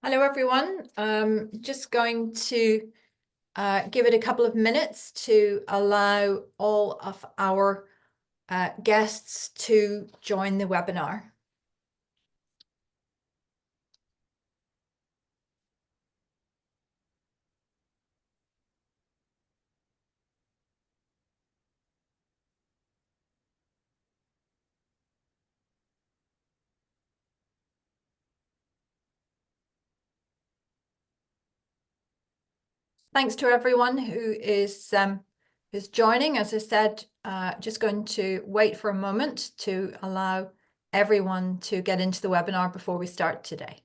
Hello, everyone. Just going to give it a couple of minutes to allow all of our guests to join the webinar. Thanks to everyone who is joining. As I said, just going to wait for a moment to allow everyone to get into the webinar before we start today.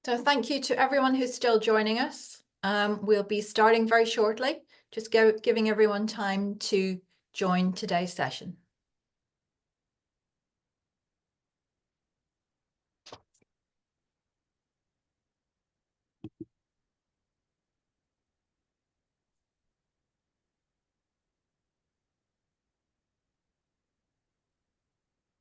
So thank you to everyone who's still joining us. We'll be starting very shortly, just giving everyone time to join today's session.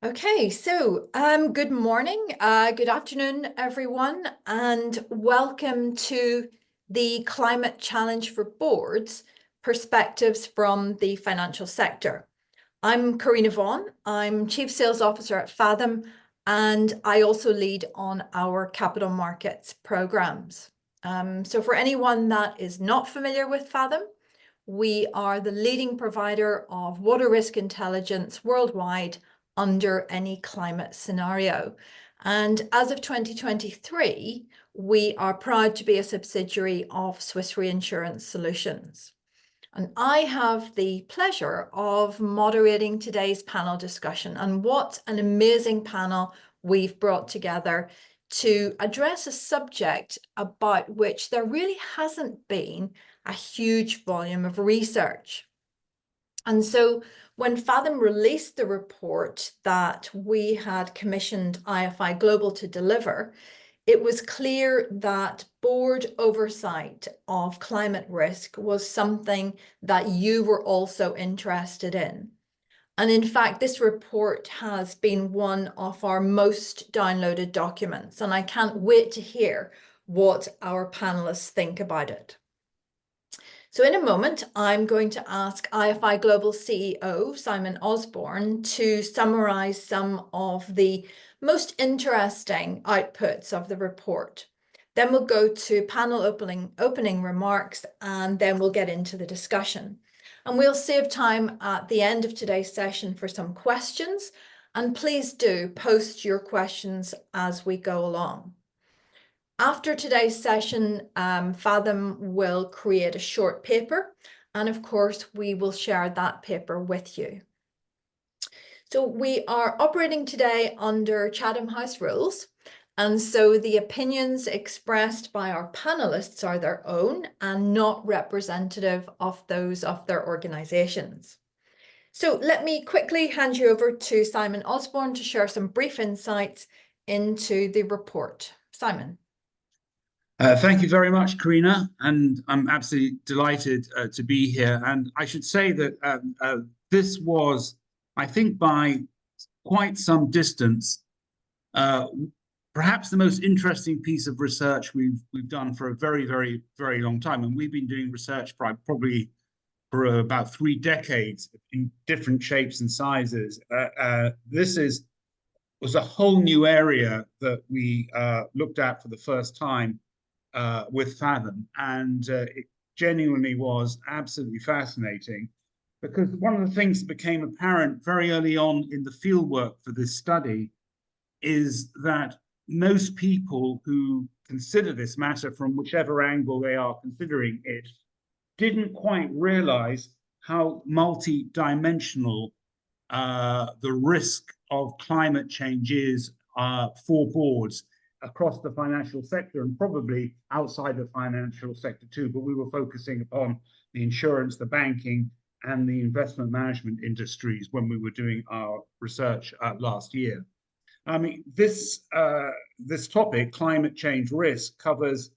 Okay, so good morning, good afternoon, everyone, and welcome to the Climate Challenge for Boards, Perspectives from the Financial Sector. I'm Karina Vaughan, I'm Chief Sales Officer at Fathom, and I also lead on our capital markets programs. So for anyone that is not familiar with Fathom, we are the leading provider of water risk intelligence worldwide under any climate scenario. And as of 2023, we are proud to be a subsidiary of Swiss Reinsurance Solutions. And I have the pleasure of moderating today's panel discussion. And what an amazing panel we've brought together to address a subject about which there really hasn't been a huge volume of research. And so when Fathom released the report that we had commissioned IFI Global to deliver, it was clear that board oversight of climate risk was something that you were also interested in. And in fact, this report has been one of our most downloaded documents, and I can't wait to hear what our panelists think about it. So in a moment, I'm going to ask IFI Global CEO Simon Osborne to summarize some of the most interesting outputs of the report. Then we'll go to panel opening remarks, and then we'll get into the discussion. And we'll save time at the end of today's session for some questions. And please do post your questions as we go along. After today's session, Fathom will create a short paper, and of course, we will share that paper with you. So we are operating today under Chatham House rules, and so the opinions expressed by our panelists are their own and not representative of those of their organisations. So let me quickly hand you over to Simon Osborne to share some brief insights into the report. Simon. Thank you very much, Karina, and I'm absolutely delighted to be here. And I should say that this was, I think, by quite some distance, perhaps the most interesting piece of research we've done for a very, very, very long time. And we've been doing research probably for about 3 decades in different shapes and sizes. This was a whole new area that we looked at for the first time with Fathom, and it genuinely was absolutely fascinating, because one of the things that became apparent very early on in the fieldwork for this study is that most people who consider this matter from whichever angle they are considering it didn't quite realize how multi-dimensional the risk of climate change is for boards across the financial sector and probably outside the financial sector too, but we were focusing upon the insurance, the banking, and the investment management industries when we were doing our research last year. I mean, this topic, climate change risk, covers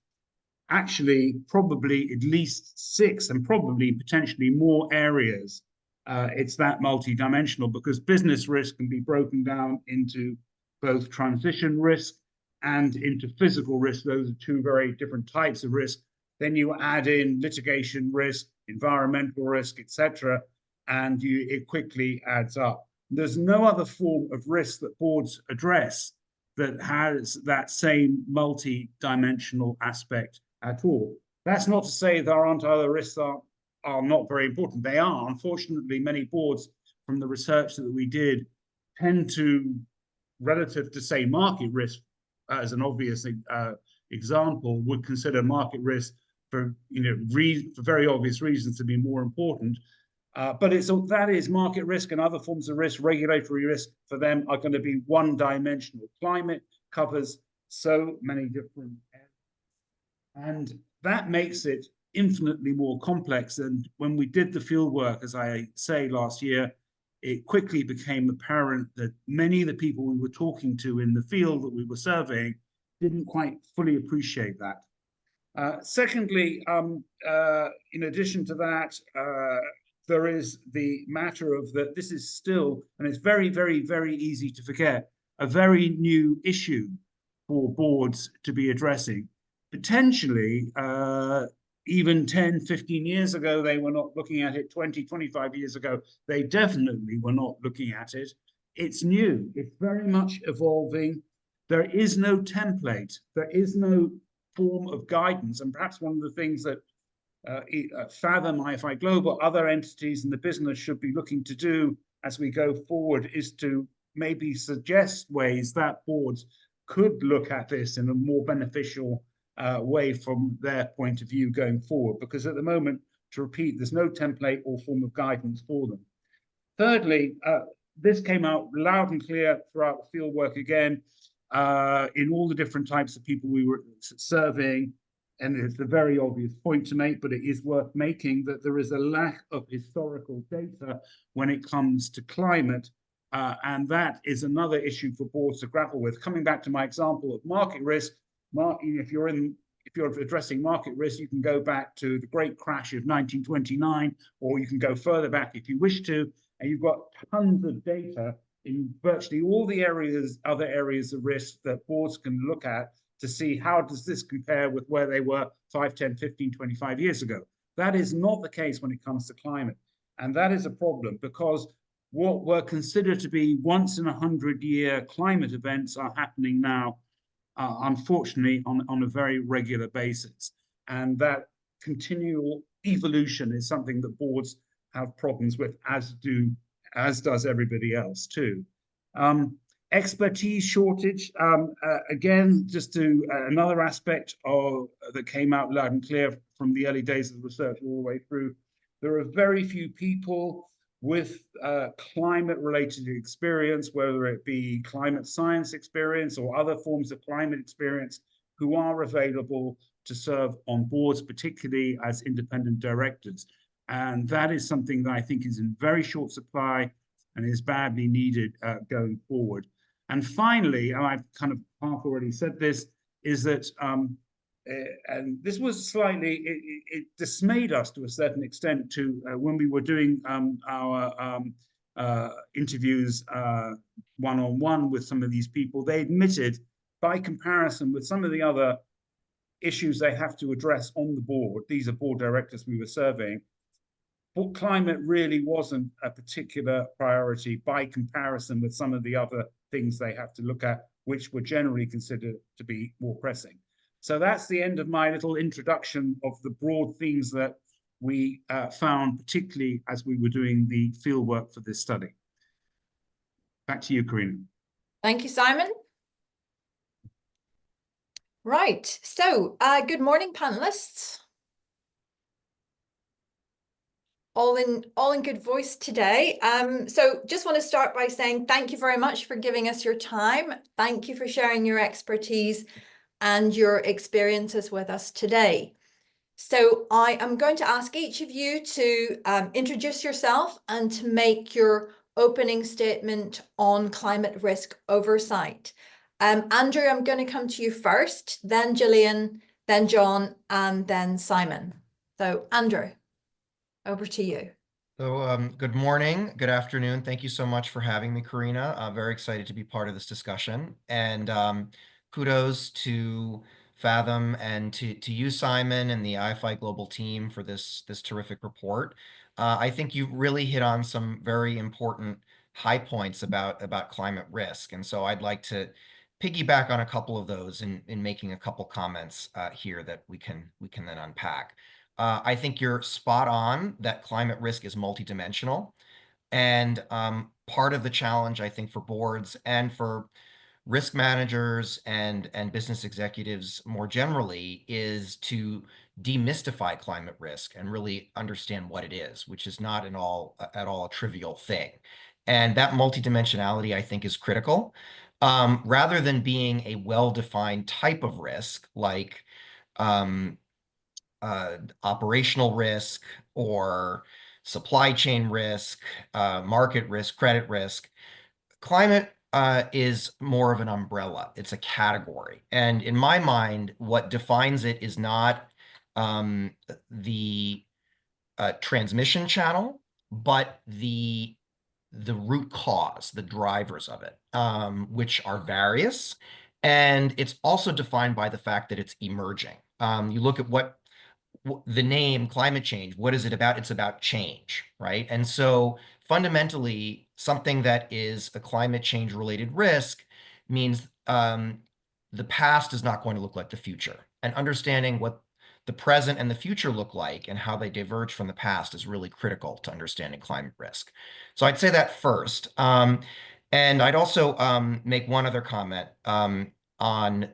actually probably at least 6 and probably potentially more areas. It's that multidimensional because business risk can be broken down into both transition risk and into physical risk. Those are 2 very different types of risk. Then you add in litigation risk, environmental risk, etc., and it quickly adds up. There's no other form of risk that boards address that has that same multi-dimensional aspect at all. That's not to say there aren't other risks that are not very important. They are. Unfortunately, many boards from the research that we did tend to, relative to, say, market risk, as an obvious example, would consider market risk for very obvious reasons to be more important. But that is market risk and other forms of risk, regulatory risk for them are going to be one-dimensional. Climate covers so many different areas. And that makes it infinitely more complex. And when we did the field work, as I say, last year, it quickly became apparent that many of the people we were talking to in the field that we were surveying didn't quite fully appreciate that. Secondly, in addition to that, there is the matter of that this is still, and it's very, very, very easy to forget, a very new issue for boards to be addressing. Potentially, even 10, 15 years ago, they were not looking at it. 20, 25 years ago, they definitely were not looking at it. It's new. It's very much evolving. There is no template. There is no form of guidance. And perhaps one of the things that Fathom, IFI Global, other entities in the business should be looking to do as we go forward is to maybe suggest ways that boards could look at this in a more beneficial way from their point of view going forward. Because at the moment, to repeat, there's no template or form of guidance for them. Thirdly, this came out loud and clear throughout the field work again, in all the different types of people we were surveying. And it's a very obvious point to make, but it is worth making, that there is a lack of historical data when it comes to climate. And that is another issue for boards to grapple with. Coming back to my example of market risk, if you're addressing market risk, you can go back to the great crash of 1929, or you can go further back if you wish to, and you've got tons of data in virtually all the other areas of risk that boards can look at to see how does this compare with where they were 5, 10, 15, 25 years ago. That is not the case when it comes to climate. And that is a problem because what were considered to be once in 100-year climate events are happening now, unfortunately, on a very regular basis. And that continual evolution is something that boards have problems with, as does everybody else too. Expertise shortage, again, just to another aspect that came out loud and clear from the early days of the research all the way through. There are very few people with climate-related experience, whether it be climate science experience or other forms of climate experience, who are available to serve on boards, particularly as independent directors. And that is something that I think is in very short supply and is badly needed going forward. And finally, and I've kind of half already said this, is that, and this was slightly, it dismayed us to a certain extent to when we were doing our interviews one-on-one with some of these people, they admitted, by comparison with some of the other issues they have to address on the board, these are board directors we were surveying, but climate really wasn't a particular priority by comparison with some of the other things they have to look at, which were generally considered to be more pressing. So that's the end of my little introduction of the broad themes that we found, particularly as we were doing the field work for this study. Back to you, Karina. Thank you, Simon. Right, so good morning, panelists. all in good voice today. So just want to start by saying thank you very much for giving us your time. Thank you for sharing your expertise and your experiences with us today. So I am going to ask each of you to introduce yourself and to make your opening statement on climate risk oversight. Andrew, I'm going to come to you first, then Gillian, then John, and then Simon. So Andrew, over to you. So good morning, good afternoon. Thank you so much for having me, Karina. I'm very excited to be part of this discussion. And kudos to Fathom and to you, Simon, and the IFI Global team for this terrific report. I think you really hit on some very important high points about climate risk. And so I'd like to piggyback on a couple of those in making a couple comments here that we can then unpack. I think you're spot on that climate risk is multidimensional. And part of the challenge, I think, for boards and for risk managers and business executives more generally is to demystify climate risk and really understand what it is, which is not at all a trivial thing. And that multidimensionality, I think, is critical. Rather than being a well-defined type of risk, like operational risk or supply chain risk, market risk, credit risk. Climate is more of an umbrella. It's a category. And in my mind, what defines it is not the transmission channel, but the root cause, the drivers of it, which are various. And it's also defined by the fact that it's emerging. You look at what the name climate change, what is it about? It's about change, right? And so fundamentally, something that is a climate change related risk means the past is not going to look like the future. And understanding what the present and the future look like and how they diverge from the past is really critical to understanding climate risk. So I'd say that first. And I'd also make one other comment on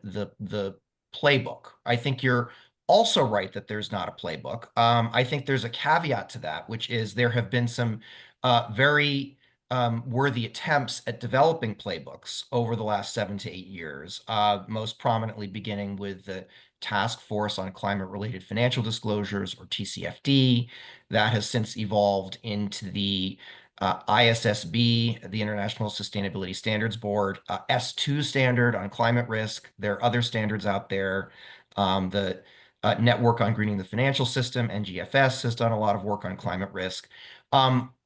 the playbook. I think you're also right that there's not a playbook. I think there's a caveat to that, which is there have been some very worthy attempts at developing playbooks over the last 7 to 8 years, most prominently beginning with the Task Force on Climate-Related Financial Disclosures, or TCFD. That has since evolved into the ISSB, the International Sustainability Standards Board, S2 standard on climate risk. There are other standards out there. The Network on Greening the Financial System, NGFS, has done a lot of work on climate risk.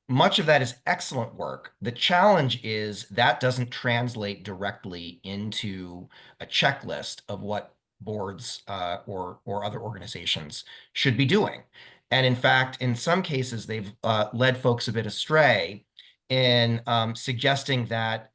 Much of that is excellent work. The challenge is that doesn't translate directly into a checklist of what boards or other organizations should be doing. And in fact, in some cases, they've led folks a bit astray in suggesting that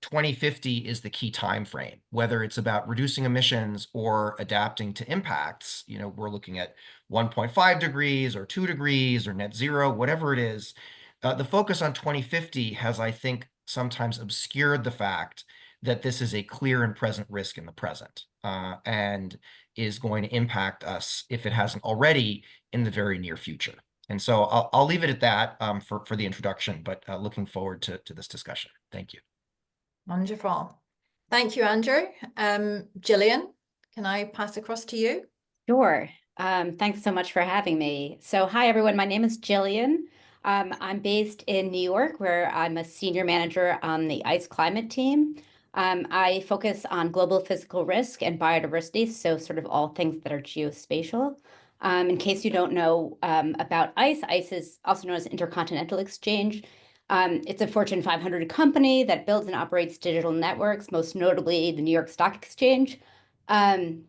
2050 is the key time frame, whether it's about reducing emissions or adapting to impacts. You know, we're looking at 1.5 degrees or 2 degrees or net zero, whatever it is. The focus on 2050 has, I think, sometimes obscured the fact that this is a clear and present risk in the present and is going to impact us, if it hasn't already, in the very near future. And so I'll leave it at that for the introduction, but looking forward to this discussion. Thank you. Wonderful. Thank you, Andrew. Gillian, can I pass across to you? Sure. Thanks so much for having me. So hi, everyone. My name is Jillian. I'm based in New York, where I'm a senior manager on the ICE climate team. I focus on global physical risk and biodiversity, so sort of all things that are geospatial. In case you don't know about ICE, ICE is also known as Intercontinental Exchange. It's a Fortune 500 company that builds and operates digital networks, most notably the New York Stock Exchange. And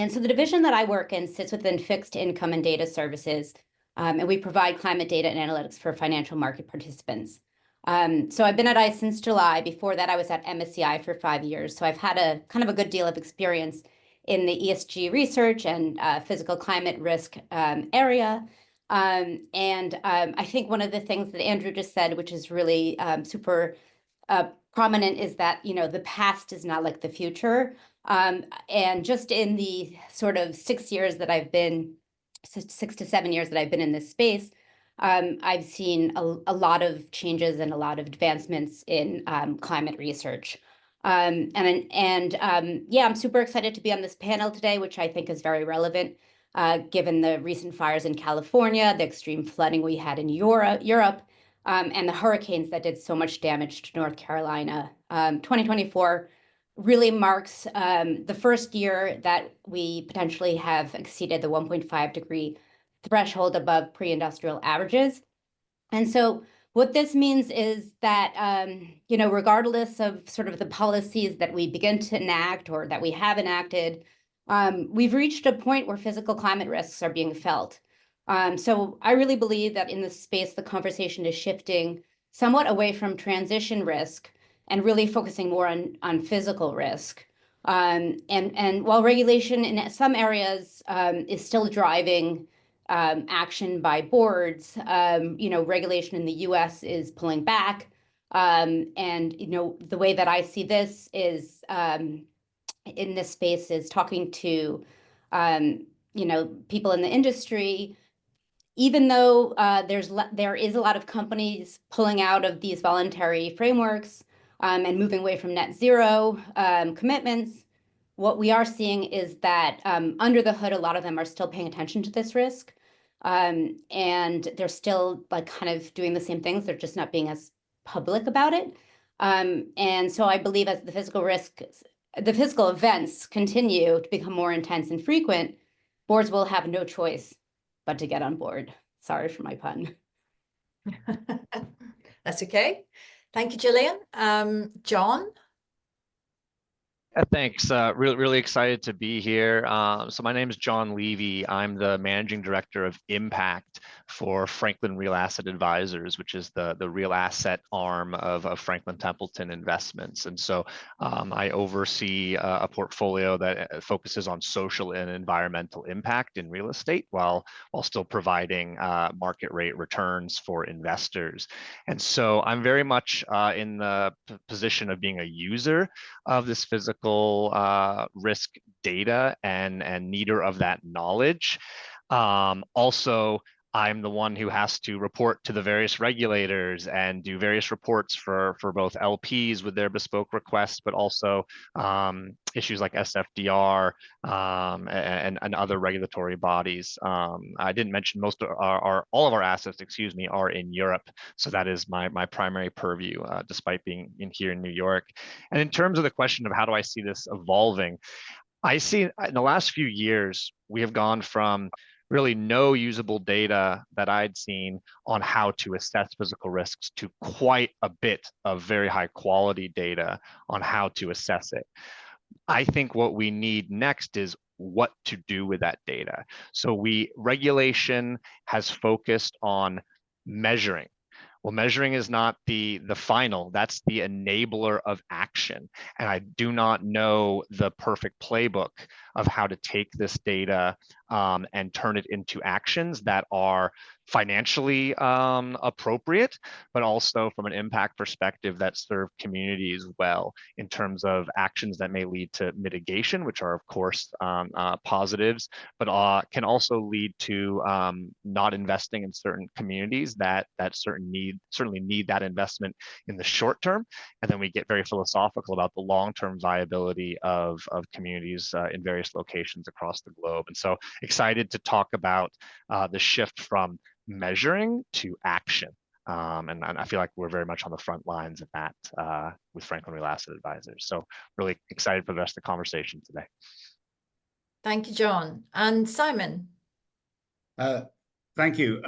so the division that I work in sits within fixed income and data services, and we provide climate data and analytics for financial market participants. So I've been at ICE since July. Before that, I was at MSCI for 5 years. So I've had a kind of a good deal of experience in the ESG research and physical climate risk area. I think one of the things that Andrew just said, which is really super prominent, is that, you know, the past is not like the future. And just in the sort of 6 to 7 years that I've been in this space, I've seen a lot of changes and a lot of advancements in climate research. Yeah, I'm super excited to be on this panel today, which I think is very relevant given the recent fires in California, the extreme flooding we had in Europe, and the hurricanes that did so much damage to North Carolina. 2024 really marks the first year that we potentially have exceeded the 1.5-degree threshold above pre-industrial averages. And so what this means is that, regardless of sort of the policies that we begin to enact or that we have enacted, we've reached a point where physical climate risks are being felt. So I really believe that in this space, the conversation is shifting somewhat away from transition risk and really focusing more on physical risk. And while regulation in some areas is still driving action by boards, regulation in the US is pulling back. The way that I see this is in this space is talking to, people in the industry. Even though there is a lot of companies pulling out of these voluntary frameworks and moving away from net zero commitments, what we are seeing is that under the hood, a lot of them are still paying attention to this risk. And they're still like kind of doing the same things. They're just not being as public about it. And so I believe as the physical events continue to become more intense and frequent, boards will have no choice but to get on board. Sorry for my pun. That's okay. Thank you, Gillian. John? Thanks. Really excited to be here. So my name is John Levy. I'm the managing director of Impact for Franklin Real Asset Advisors, which is the real asset arm of Franklin Templeton Investments. And so I oversee a portfolio that focuses on social and environmental impact in real estate while still providing market rate returns for investors. And so I'm very much in the position of being a user of this physical risk data and needer of that knowledge. Also, I'm the one who has to report to the various regulators and do various reports for both LPs with their bespoke requests, but also issues like SFDR and other regulatory bodies. I didn't mention all of our assets, are in Europe. So that is my primary purview, despite being here in New York. And in terms of the question of how do I see this evolving, I see in the last few years, we have gone from really no usable data that I'd seen on how to assess physical risks to quite a bit of very high quality data on how to assess it. I think what we need next is what to do with that data. So regulation has focused on measuring. Well, measuring is not the final, that's the enabler of action. And I do not know the perfect playbook of how to take this data and turn it into actions that are financially appropriate, but also from an impact perspective that serve communities well in terms of actions that may lead to mitigation, which are of course positives, but can also lead to not investing in certain communities that certainly need that investment in the short term. And then we get very philosophical about the long-term viability of communities in various locations across the globe. And so excited to talk about the shift from measuring to action. And I feel like we're very much on the front lines of that with Franklin Real Asset Advisors. So really excited for the rest of the conversation today. Thank you, John. And Simon? Thank you.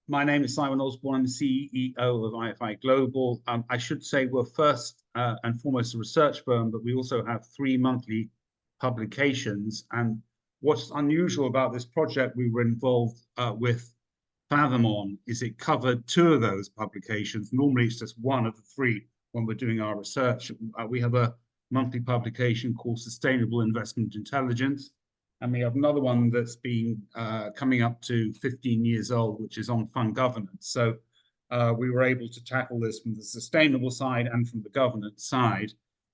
My name is Simon Osborne. I'm CEO of IFI Global. I should say we're first and foremost a research firm, but we also have 3 monthly publications. And what's unusual about this project we were involved with Fathom on is it covered 2 of those publications. Normally it's just 1 of the 3 when we're doing our research. We have a monthly publication called Sustainable Investment Intelligence. And we have another one that's been coming up to 15 years old, which is on fund governance. So we were able to tackle this from the sustainable side and from the governance side.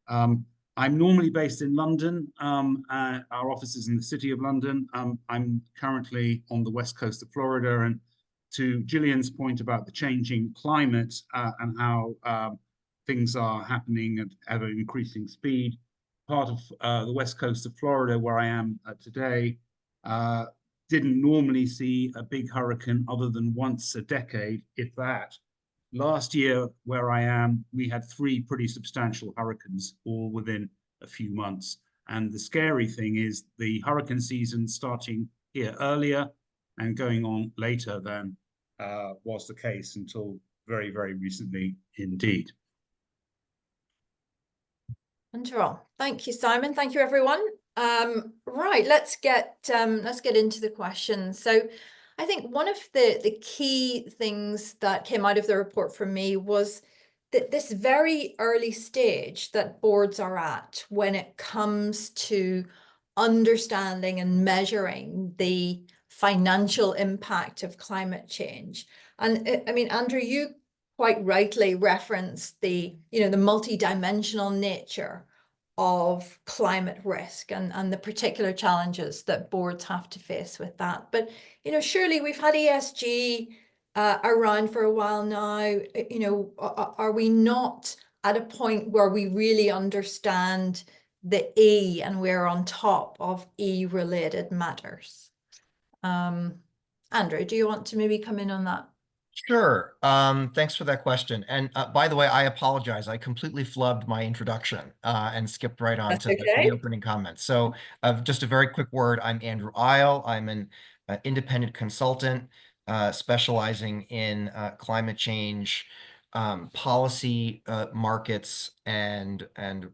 I'm normally based in London. Our office is in the City of London. I'm currently on the west coast of Florida, and to Gillian's point about the changing climate and how things are happening at ever increasing speed, part of the west coast of Florida, where I am today, didn't normally see a big hurricane other than once a decade, if that. Last year, where I am, we had 3 pretty substantial hurricanes, all within a few months. And the scary thing is the hurricane season starting here earlier and going on later than was the case until very, very recently indeed. Wonderful. Thank you, Simon. Thank you, everyone. Right, let's get into the questions. So I think one of the key things that came out of the report for me was that this very early stage that boards are at when it comes to understanding and measuring the financial impact of climate change. And I mean, Andrew, you quite rightly referenced the multi-dimensional nature of climate risk and the particular challenges that boards have to face with that. But surely we've had ESG around for a while now. Are we not at a point where we really understand the E and we're on top of E related matters? Andrew, do you want to maybe come in on that? Sure. Thanks for that question. And by the way, I apologize. I completely flubbed my introduction and skipped right on to the opening comments. So just a very quick word. I'm Andrew Isle. I'm an independent consultant specializing in climate change policy, markets, and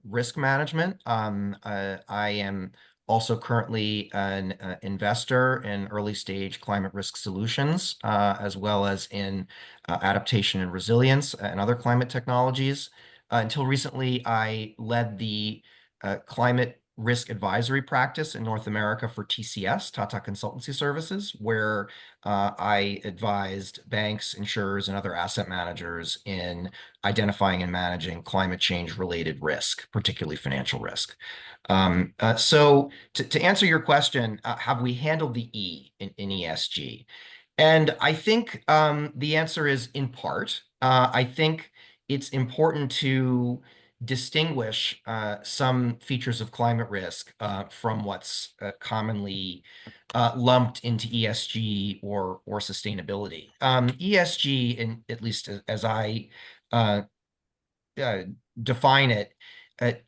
risk management. I am also currently an investor in early stage climate risk solutions, as well as in adaptation and resilience and other climate technologies. Until recently, I led the climate risk advisory practice in North America for TCS, Tata Consultancy Services, where I advised banks, insurers, and other asset managers in identifying and managing climate change related risk, particularly financial risk. So to answer your question, have we handled the E in ESG? And I think the answer is in part. I think it's important to distinguish some features of climate risk from what's commonly lumped into ESG or sustainability. ESG, at least as I define it,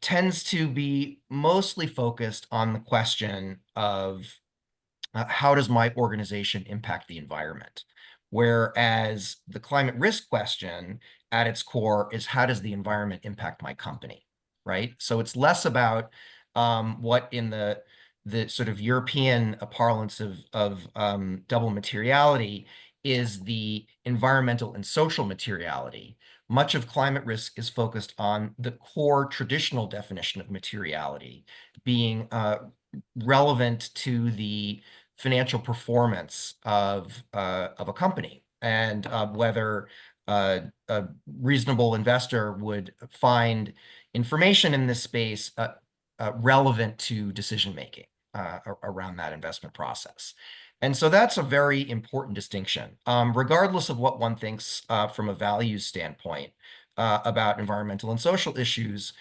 tends to be mostly focused on the question of how does my organization impact the environment? Whereas the climate risk question at its core is how does the environment impact my company, right? So it's less about what in the sort of European parlance of double materiality is the environmental and social materiality. Much of climate risk is focused on the core traditional definition of materiality being relevant to the financial performance of a company and whether a reasonable investor would find information in this space relevant to decision making around that investment process. And so that's a very important distinction, regardless of what one thinks from a values standpoint about environmental and social issues.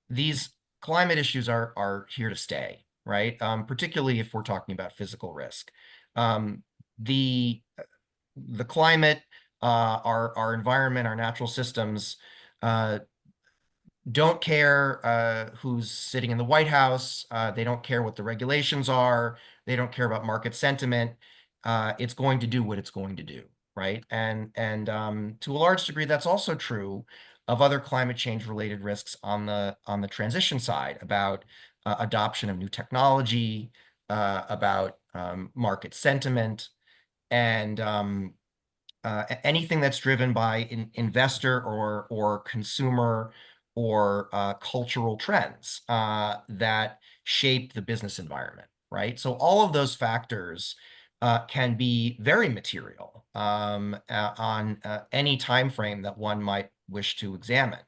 These climate issues are here to stay, right? Particularly if we're talking about physical risk. The climate, our environment, our natural systems don't care who's sitting in the White House. They don't care what the regulations are. They don't care about market sentiment. It's going to do what it's going to do, right? And to a large degree, that's also true of other climate change related risks on the transition side, about adoption of new technology, about market sentiment, and anything that's driven by investor or consumer or cultural trends that shape the business environment, right? So all of those factors can be very material on any time frame that one might wish to examine.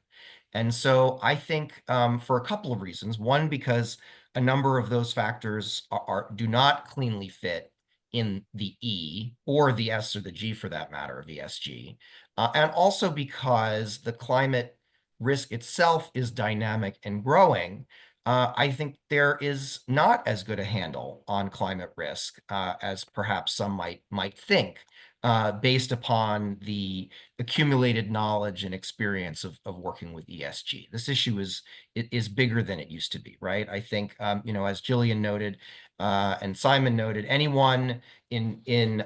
And so I think for a couple of reasons. One, because a number of those factors do not cleanly fit in the E or the S or the G for that matter of ESG. And also because the climate risk itself is dynamic and growing, I think there is not as good a handle on climate risk as perhaps some might think, based upon the accumulated knowledge and experience of working with ESG. This issue is bigger than it used to be, right? I think, as Jillian noted and Simon noted, anyone in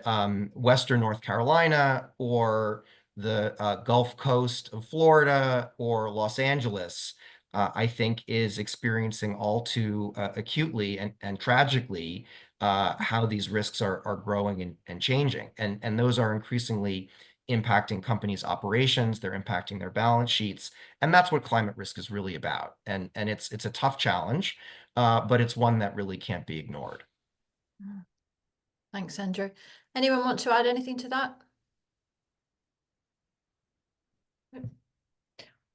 Western North Carolina or the Gulf Coast of Florida or Los Angeles, I think is experiencing all too acutely and tragically how these risks are growing and changing. And those are increasingly impacting companies' operations, they're impacting their balance sheets. And that's what climate risk is really about. And it's a tough challenge, but it's one that really can't be ignored. Thanks, Andrew. Anyone want to add anything to that?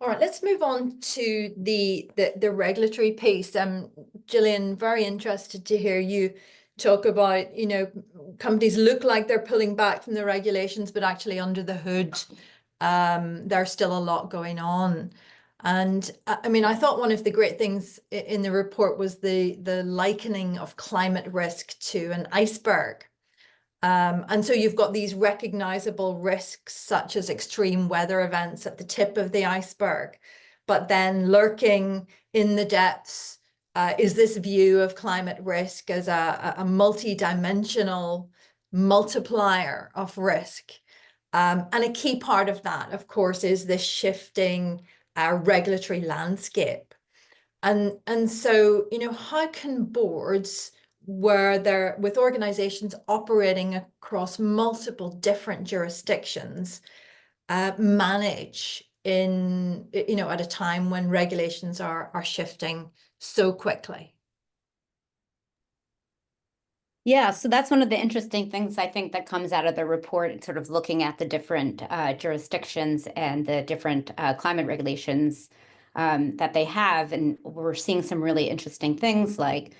All right, let's move on to the regulatory piece. Gillian, very interested to hear you talk about, companies look like they're pulling back from the regulations, but actually under the hood, there's still a lot going on. And I mean, I thought one of the great things in the report was the likening of climate risk to an iceberg. And so you've got these recognizable risks, such as extreme weather events at the tip of the iceberg, but then lurking in the depths is this view of climate risk as a multi-dimensional multiplier of risk. And a key part of that, of course, is this shifting regulatory landscape. And so, how can boards, where they're with organizations operating across multiple different jurisdictions, manage at a time when regulations are shifting so quickly? Yeah, so that's one of the interesting things I think that comes out of the report, sort of looking at the different jurisdictions and the different climate regulations that they have. And we're seeing some really interesting things like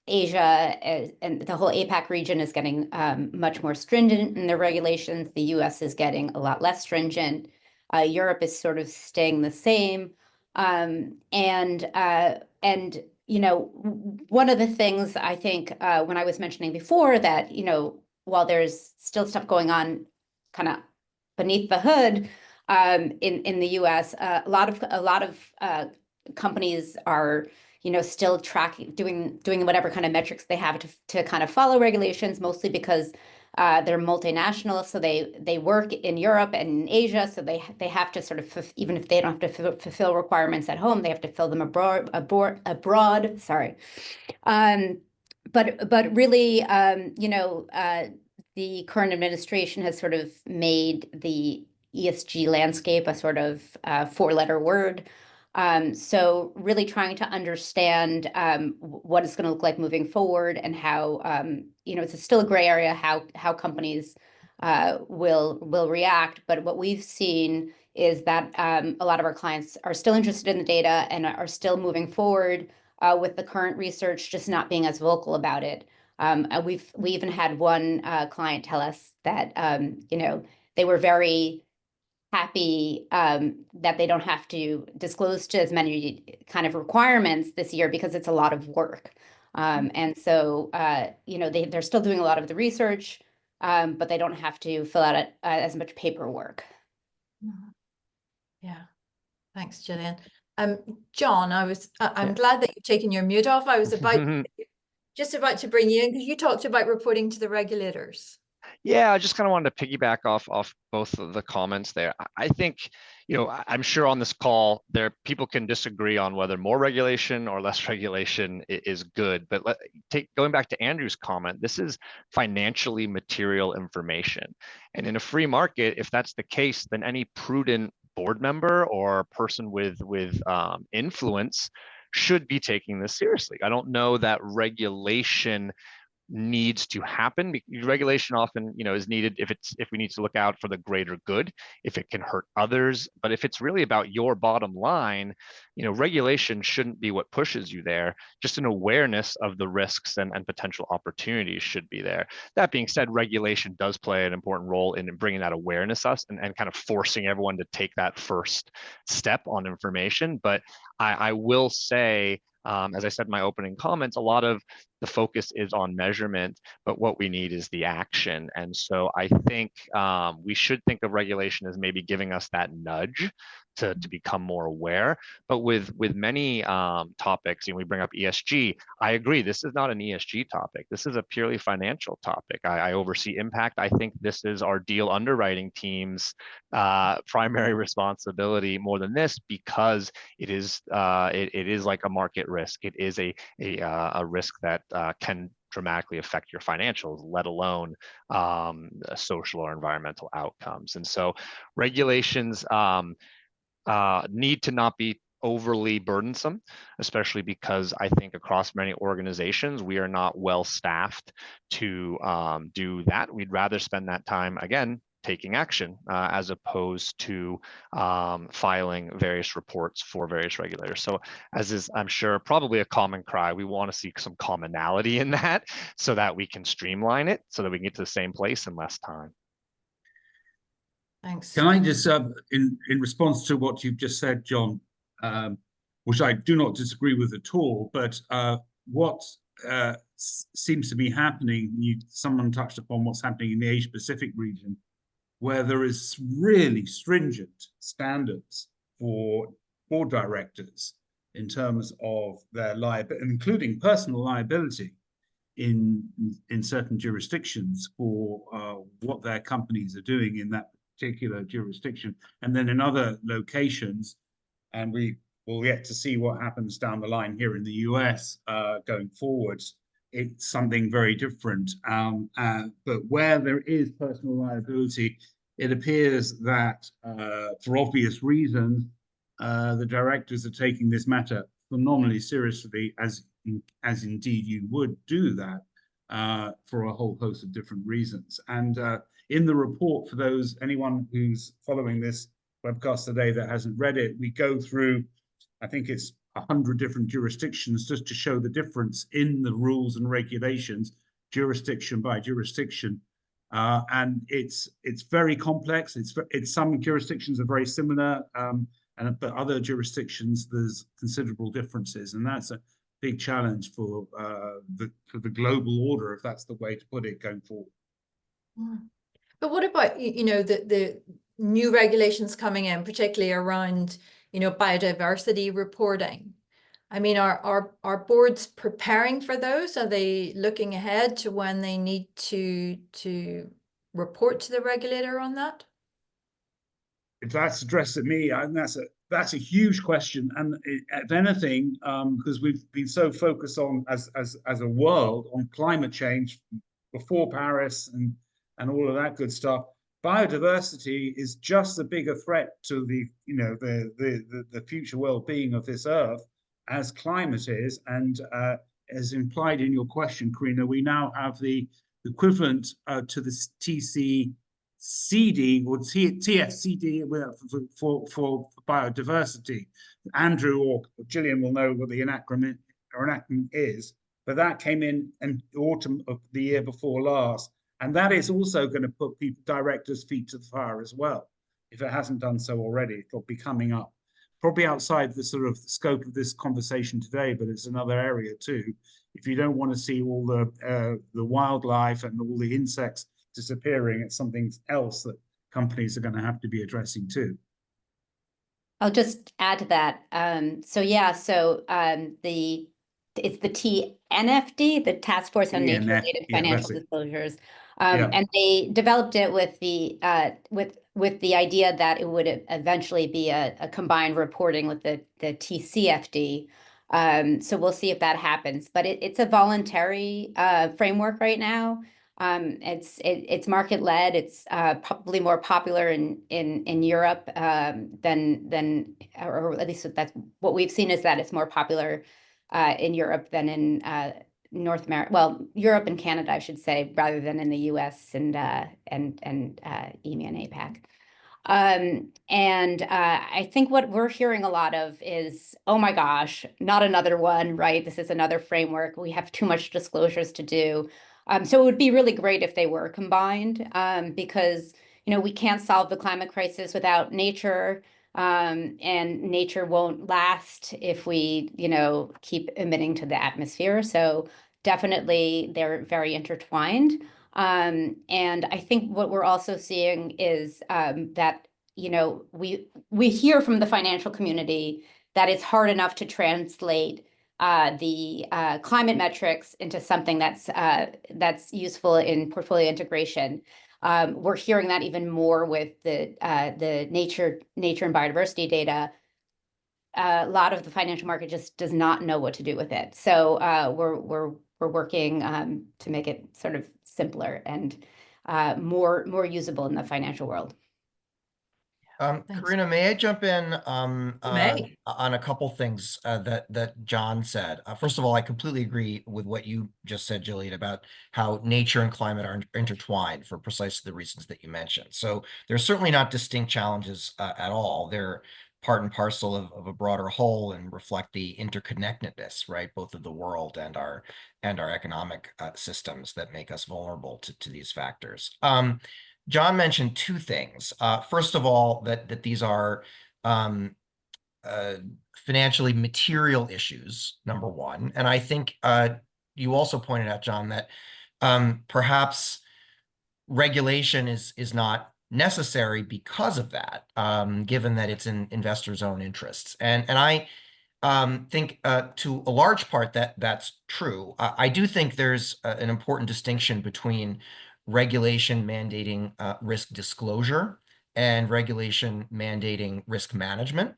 Asia and the whole APAC region is getting much more stringent in their regulations. The US is getting a lot less stringent. Europe is sort of staying the same. One of the things I think when I was mentioning before that, while there's still stuff going on kind of beneath the hood in the US, a lot of companies are still tracking, doing whatever kind of metrics they have to kind of follow regulations, mostly because they're multinational, so they work in Europe and in Asia, so they have to sort of, even if they don't have to fulfill requirements at home, they have to fill them abroad. Sorry, but really, the current administration has sort of made the ESG landscape a sort of four-letter word. So really trying to understand what it's going to look like moving forward and how, it's still a gray area how companies will react. But what we've seen is that a lot of our clients are still interested in the data and are still moving forward with the current research, just not being as vocal about it. We even had one client tell us that, they were very happy that they don't have to disclose to as many kind of requirements this year because it's a lot of work. And so, they're still doing a lot of the research, but they don't have to fill out as much paperwork. Yeah, thanks, Gillian. John, I'm glad that you've taken your mute off. I was just about to bring you in because you talked about reporting to the regulators. Yeah, I just kind of wanted to piggyback off both of the comments there. I think, I'm sure on this call there people can disagree on whether more regulation or less regulation is good. But going back to Andrew's comment, this is financially material information. And in a free market, if that's the case, then any prudent board member or person with influence should be taking this seriously. I don't know that regulation needs to happen. Regulation often, is needed if we need to look out for the greater good, if it can hurt others. But if it's really about your bottom line, regulation shouldn't be what pushes you there. Just an awareness of the risks and potential opportunities should be there. That being said, regulation does play an important role in bringing that awareness us and kind of forcing everyone to take that first step on information. But I will say, as I said in my opening comments, a lot of the focus is on measurement, but what we need is the action. And so I think we should think of regulation as maybe giving us that nudge to become more aware. But with many topics, we bring up ESG. I agree, this is not an ESG topic. This is a purely financial topic. I oversee impact. I think this is our deal underwriting team's primary responsibility more than this, because it is like a market risk. It is a risk that can dramatically affect your financials, let alone social or environmental outcomes. And so regulations need to not be overly burdensome, especially because I think across many organizations, we are not well staffed to do that. We'd rather spend that time, again, taking action as opposed to filing various reports for various regulators. So as is, I'm sure, probably a common cry, we want to see some commonality in that so that we can streamline it, so that we can get to the same place in less time. Thanks. Can I just, in response to what you've just said, John, which I do not disagree with at all, but what seems to be happening, someone touched upon what's happening in the Asia Pacific region, where there is really stringent standards for board directors in terms of their liability, including personal liability in certain jurisdictions for what their companies are doing in that particular jurisdiction. And then in other locations, and we will yet to see what happens down the line here in the US going forward, it's something very different. But where there is personal liability, it appears that for obvious reasons, the directors are taking this matter phenomenally seriously, as indeed you would do that for a whole host of different reasons. And in the report, for anyone who's following this webcast today that hasn't read it, we go through, I think it's 100 different jurisdictions, just to show the difference in the rules and regulations, jurisdiction by jurisdiction. And it's very complex. It's some jurisdictions are very similar, but other jurisdictions there's considerable differences, and that's a big challenge for the global order, if that's the way to put it, going forward. But what about the new regulations coming in, particularly around biodiversity reporting? I mean, are boards preparing for those? Are they looking ahead to when they need to report to the regulator on that? If that's addressed at me, and that's a huge question. And if anything, because we've been so focused on as a world on climate change before Paris and all of that good stuff, biodiversity is just a bigger threat to the future well-being of this earth as climate is. And as implied in your question, Karina, we now have the equivalent to the TCCD or TFCD for biodiversity. Andrew or Gillian will know what the enactment is, but that came in autumn of the year before last. And that is also going to put directors' feet to the fire as well. If it hasn't done so already, it'll be coming up. Probably outside the sort of scope of this conversation today, but it's another area too. If you don't want to see all the wildlife and all the insects disappearing, it's something else that companies are going to have to be addressing too. I'll just add to that. It's the TNFD, the Task Force on Nature-related Financial Disclosures, and they developed it with the idea that it would eventually be a combined reporting with the TCFD. So we'll see if that happens, but it's a voluntary framework right now. It's market led. It's probably more popular in Europe than, or at least that's what we've seen, is that it's more popular in Europe than in North America, well, Europe and Canada, I should say, rather than in the US and EMEA and APAC. I think what we're hearing a lot of is, oh my gosh, not another one, right? This is another framework. We have too much disclosures to do. So it would be really great if they were combined, because we can't solve the climate crisis without nature, and nature won't last if we keep emitting to the atmosphere. So definitely they're very intertwined. And I think what we're also seeing is that we hear from the financial community that it's hard enough to translate the climate metrics into something that's useful in portfolio integration. We're hearing that even more with the nature and biodiversity data. A lot of the financial market just does not know what to do with it. So we're working to make it sort of simpler and more usable in the financial world. Karina, may I jump in on a couple things that John said? First of all, I completely agree with what you just said, Jillian, about how nature and climate are intertwined for precisely the reasons that you mentioned. So they're certainly not distinct challenges at all. They're part and parcel of a broader whole and reflect the interconnectedness, right, both of the world and our economic systems that make us vulnerable to these factors. John mentioned two things. First of all, that these are financially material issues, number one. And I think you also pointed out, John, that perhaps regulation is not necessary because of that, given that it's in investors' own interests. And I think to a large part that's true. I do think there's an important distinction between regulation mandating risk disclosure and regulation mandating risk management,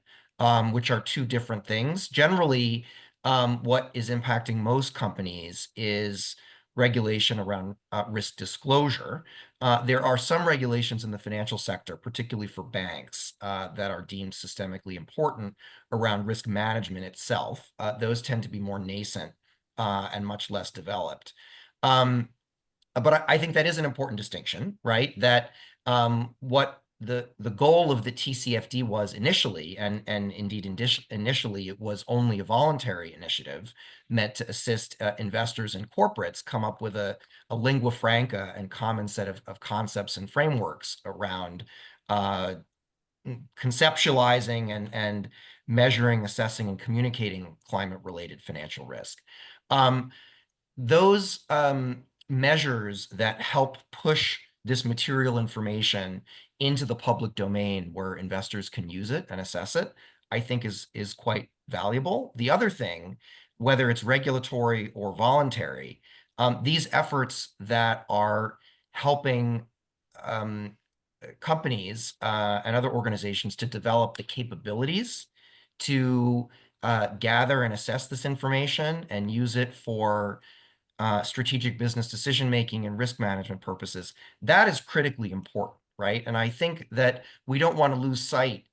which are two different things. Generally, what is impacting most companies is regulation around risk disclosure. There are some regulations in the financial sector, particularly for banks, that are deemed systemically important around risk management itself. Those tend to be more nascent and much less developed. But I think that is an important distinction, right? That what the goal of the TCFD was initially, and indeed initially it was only a voluntary initiative meant to assist investors and corporates come up with a lingua franca and common set of concepts and frameworks around conceptualizing and measuring, assessing, and communicating climate-related financial risk. Those measures that help push this material information into the public domain where investors can use it and assess it, I think is quite valuable. The other thing, whether it's regulatory or voluntary, these efforts that are helping companies and other organizations to develop the capabilities to gather and assess this information and use it for strategic business decision-making and risk management purposes, that is critically important, right? And I think that we don't want to lose sight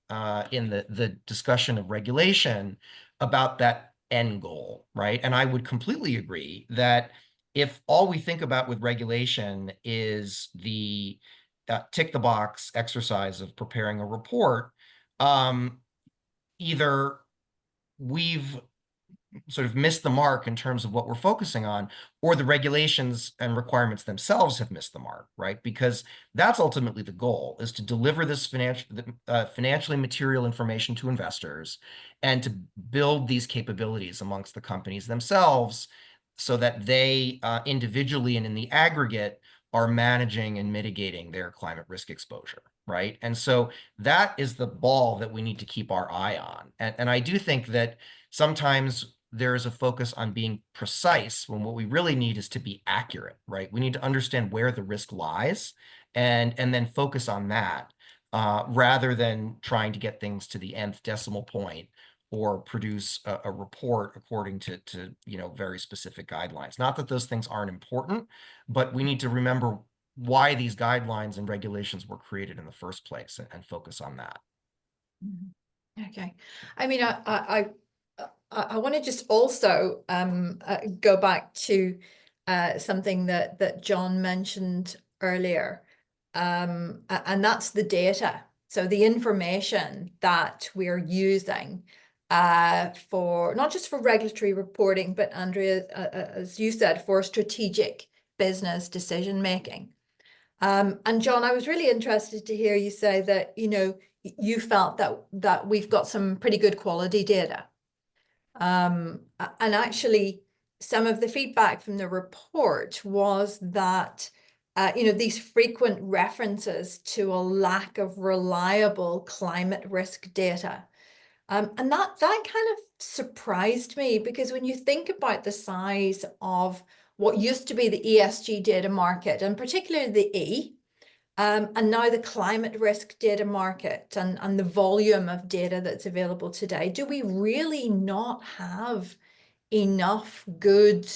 in the discussion of regulation about that end goal, right? And I would completely agree that if all we think about with regulation is the tick the box exercise of preparing a report, either we've sort of missed the mark in terms of what we're focusing on, or the regulations and requirements themselves have missed the mark, right? Because that's ultimately the goal, is to deliver this financially material information to investors and to build these capabilities amongst the companies themselves so that they individually and in the aggregate are managing and mitigating their climate risk exposure, right? And so that is the ball that we need to keep our eye on. And I do think that sometimes there is a focus on being precise when what we really need is to be accurate, right? We need to understand where the risk lies and then focus on that rather than trying to get things to the nth decimal point or produce a report according to very specific guidelines. Not that those things aren't important, but we need to remember why these guidelines and regulations were created in the first place and focus on that. Okay. I mean, I I want to just also go back to something that John mentioned earlier, and that's the data. So the information that we're using for not just for regulatory reporting, but Andrea, as you said, for strategic business decision making. And John, I was really interested to hear you say that, you know, you felt that we've got some pretty good quality data. And actually, some of the feedback from the report was that, you know, these frequent references to a lack of reliable climate risk data. And that kind of surprised me, because when you think about the size of what used to be the ESG data market, and particularly the E, and now the climate risk data market and the volume of data that's available today, do we really not have enough good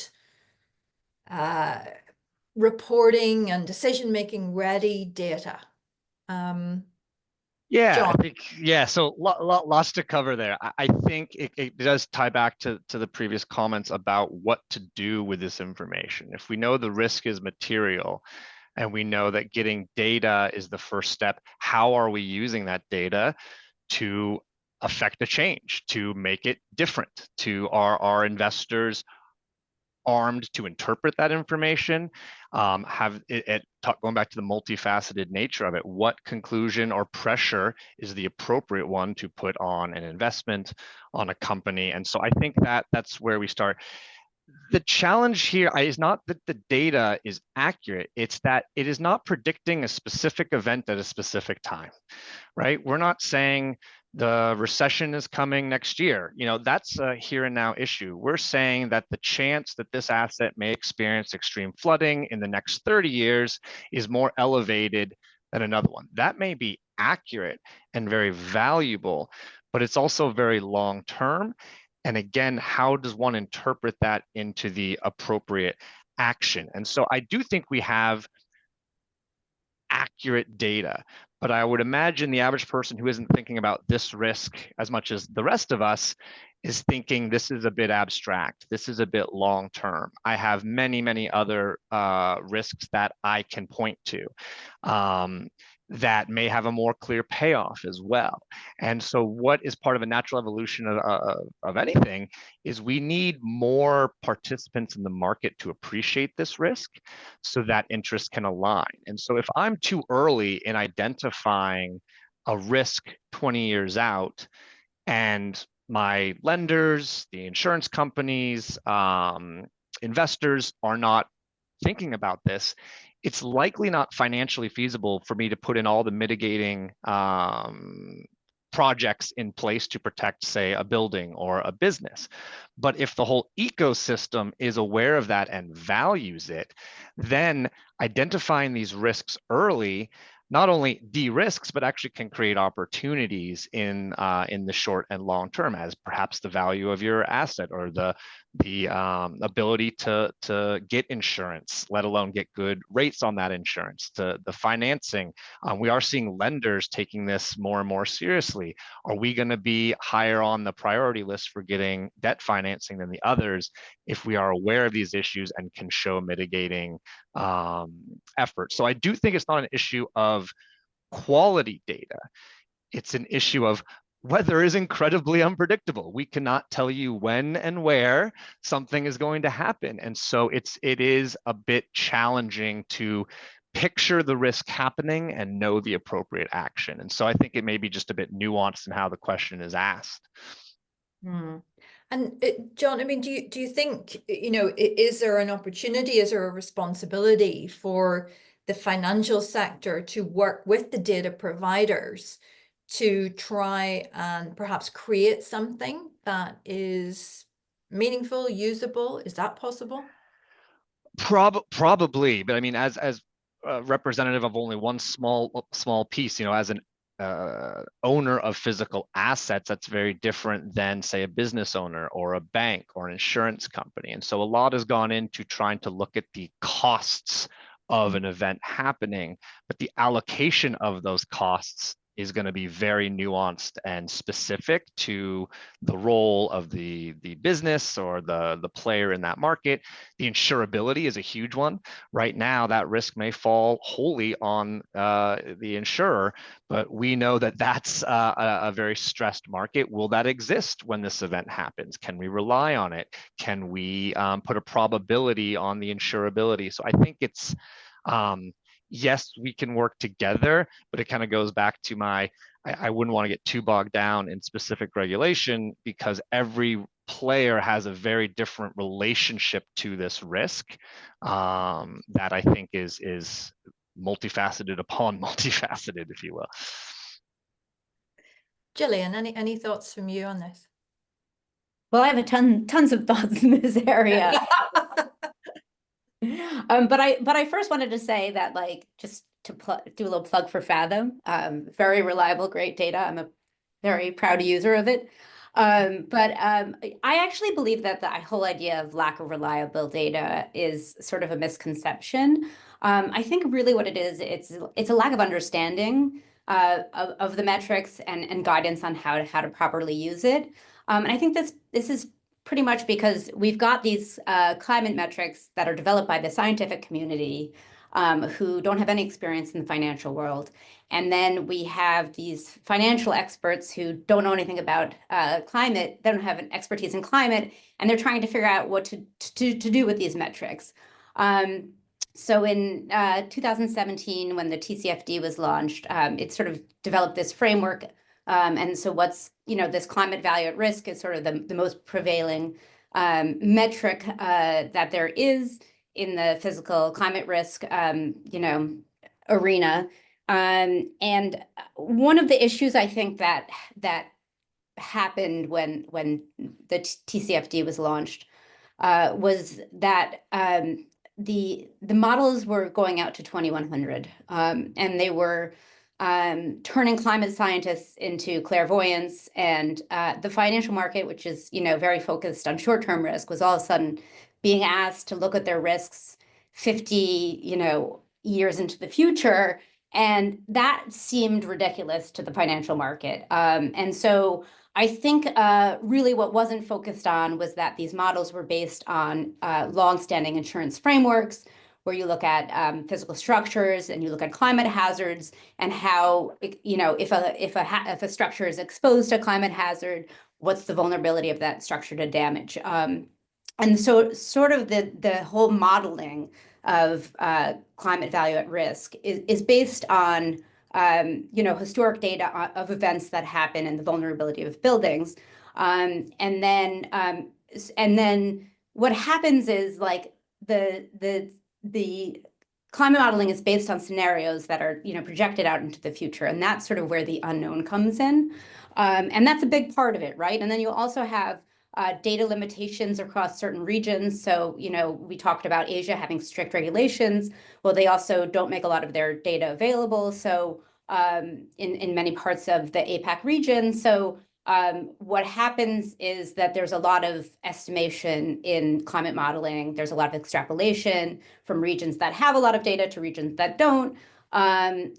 reporting and decision-making ready data? Yeah, John. I think, yeah, so lots to cover there. I think it does tie back to the previous comments about what to do with this information. If we know the risk is material and we know that getting data is the first step, how are we using that data to affect a change, to make it different? To our investors armed to interpret that information? Going back to the multifaceted nature of it, what conclusion or pressure is the appropriate one to put on an investment, on a company? And so I think that's where we start. The challenge here is not that the data is accurate, it's that it is not predicting a specific event at a specific time, right? We're not saying the recession is coming next year. You know, that's a here and now issue. We're saying that the chance that this asset may experience extreme flooding in the next 30 years is more elevated than another one. That may be accurate and very valuable, but it's also very long term. And again, how does one interpret that into the appropriate action? And so I do think we have accurate data, but I would imagine the average person who isn't thinking about this risk as much as the rest of us is thinking this is a bit abstract, this is a bit long term. I have many other risks that I can point to that may have a more clear payoff as well. And so what is part of a natural evolution of anything is we need more participants in the market to appreciate this risk so that interest can align. And so if I'm too early in identifying a risk 20 years out, and my lenders, the insurance companies, investors are not thinking about this, it's likely not financially feasible for me to put in all the mitigating projects in place to protect, say, a building or a business. But if the whole ecosystem is aware of that and values it, then identifying these risks early not only de-risks, but actually can create opportunities in the short and long term, as perhaps the value of your asset or the ability to get insurance, let alone get good rates on that insurance, to the financing. We are seeing lenders taking this more and more seriously. Are we going to be higher on the priority list for getting debt financing than the others if we are aware of these issues and can show mitigating efforts? So I do think it's not an issue of quality data. It's an issue of weather is incredibly unpredictable. We cannot tell you when and where something is going to happen. And so it is a bit challenging to picture the risk happening and know the appropriate action. And so I think it may be just a bit nuanced in how the question is asked. And John, I mean, do you think, you know, is there an opportunity, is there a responsibility for the financial sector to work with the data providers to try and perhaps create something that is meaningful, usable? Is that possible? Probably, but I mean, as a representative of only one small piece, you know, as an owner of physical assets, that's very different than, say, a business owner or a bank or an insurance company. And so a lot has gone into trying to look at the costs of an event happening, but the allocation of those costs is going to be very nuanced and specific to the role of the business or the player in that market. The insurability is a huge one. Right now, that risk may fall wholly on the insurer, but we know that that's a very stressed market. Will that exist when this event happens? Can we rely on it? Can we put a probability on the insurability? So I think it's yes, we can work together, but it kind of goes back to I wouldn't want to get too bogged down in specific regulation, because every player has a very different relationship to this risk that I think is multifaceted upon multifaceted, if you will. Gillian, any thoughts from you on this? Well, I have tons of thoughts in this area. But I first wanted to say that, like, just to do a little plug for Fathom, very reliable, great data. I'm a very proud user of it. But I actually believe that the whole idea of lack of reliable data is sort of a misconception. I think really what it is, it's a lack of understanding of the metrics and guidance on how to properly use it. And I think this is pretty much because we've got these climate metrics that are developed by the scientific community who don't have any experience in the financial world. And then we have these financial experts who don't know anything about climate, they don't have an expertise in climate, and they're trying to figure out what to do with these metrics. So in 2017, when the TCFD was launched, it sort of developed this framework. And so what's, this climate value at risk is sort of the most prevailing metric that there is in the physical climate risk, arena. And one of the issues I think that happened when the TCFD was launched was that the models were going out to 2100, and they were turning climate scientists into clairvoyants, and the financial market, which is very focused on short-term risk, was all of a sudden being asked to look at their risks 50 years into the future, and that seemed ridiculous to the financial market. And so I think really what wasn't focused on was that these models were based on longstanding insurance frameworks, where you look at physical structures and you look at climate hazards and how, if a structure is exposed to climate hazard, what's the vulnerability of that structure to damage? And so sort of the whole modeling of climate value at risk is based on historic data of events that happen and the vulnerability of buildings. And then what happens is, like, the climate modeling is based on scenarios that are projected out into the future, and that's sort of where the unknown comes in, and that's a big part of it, right? And then you also have data limitations across certain regions. So we talked about Asia having strict regulations. Well, they also don't make a lot of their data available. So in many parts of the APAC region, so what happens is that there's a lot of estimation in climate modeling. There's a lot of extrapolation from regions that have a lot of data to regions that don't. The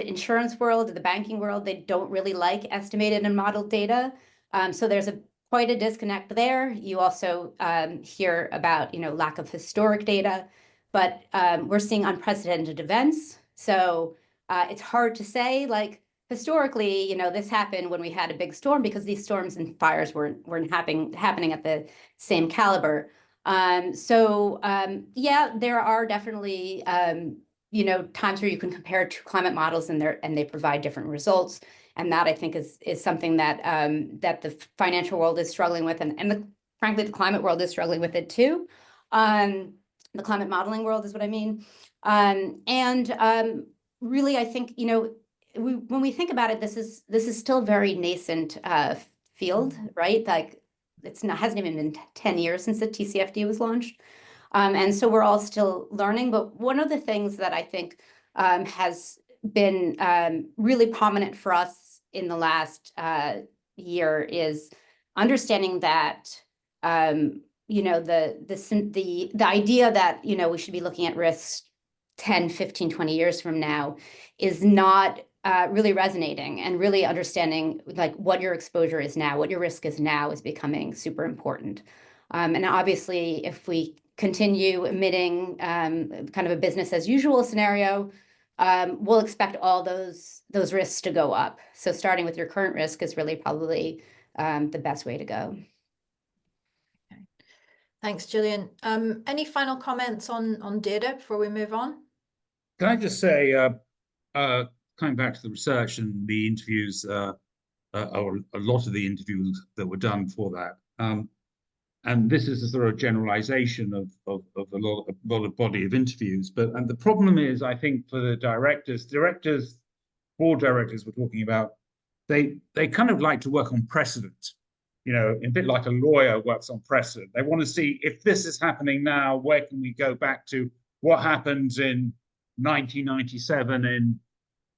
insurance world, the banking world, they don't really like estimated and modeled data. So there's quite a disconnect there. You also hear about lack of historic data, but we're seeing unprecedented events. So it's hard to say, like, historically, this happened when we had a big storm, because these storms and fires weren't happening at the same caliber. Yeah, there are definitely times where you can compare two climate models and they provide different results, and that I think is something that that the financial world is struggling with, and frankly the climate world is struggling with it too. The climate modeling world is what I mean, really I think when we think about it, this is still very nascent field, right? Like, hasn't even been 10 years since the TCFD was launched. And so we're all still learning. But one of the things that I think has been really prominent for us in the last year is understanding that the idea that we should be looking at risks 10, 15, 20 years from now is not really resonating, and really understanding like what your exposure is now, what your risk is now, is becoming super important. And obviously, if we continue emitting kind of a business as usual scenario, we'll expect all those risks to go up. So starting with your current risk is really probably the best way to go. Okay. Thanks, Gillian. Any final comments on data before we move on? Can I just say, coming back to the research and the interviews, or a lot of the interviews that were done for that, and this is a sort of generalization of a lot of body of interviews. But and the problem is, I think, for the board directors we're talking about, they kind of like to work on precedent. You know, a bit like a lawyer works on precedent. They want to see, if this is happening now, where can we go back to what happened in 1997 in,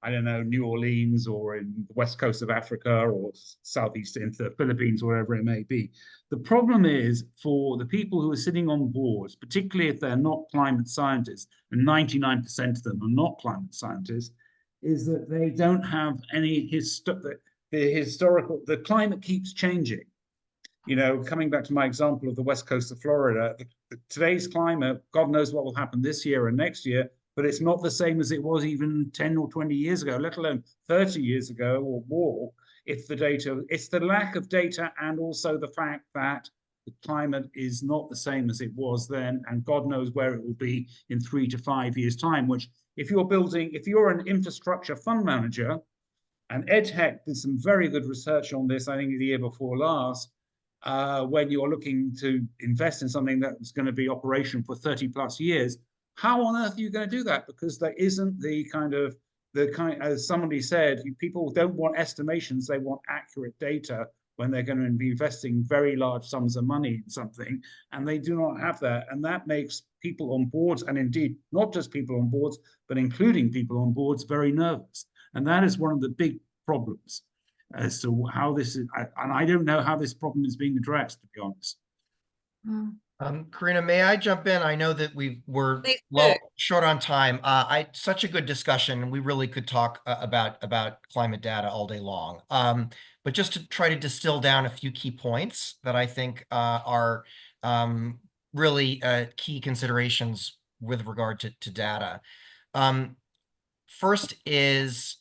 I don't know, New Orleans, or in the west coast of Africa, or southeast into the Philippines, wherever it may be. The problem is, for the people who are sitting on boards, particularly if they're not climate scientists, and 99% of them are not climate scientists, is that they don't have any the climate keeps changing. You know, coming back to my example of the west coast of Florida, today's climate, God knows what will happen this year and next year, but it's not the same as it was even 10 or 20 years ago, let alone 30 years ago or more. It's the lack of data, and also the fact that the climate is not the same as it was then, and God knows where it will be in 3 to 5 years' time, which if you're an infrastructure fund manager, and EdTech did some very good research on this, I think the year before last, when you're looking to invest in something that's going to be operational for 30 plus years, how on earth are you going to do that? Because there isn't as somebody said, people don't want estimations, they want accurate data when they're going to be investing very large sums of money in something, and they do not have that. And that makes people on boards, and indeed not just people on boards, but including people on boards, very nervous. And that is one of the big problems as to how this is, and I don't know how this problem is being addressed, to be honest. Karina, may I jump in? I know that we're short on time. Such a good discussion. We really could talk about climate data all day long. But just to try to distill down a few key points that I think are really key considerations with regard to data. First is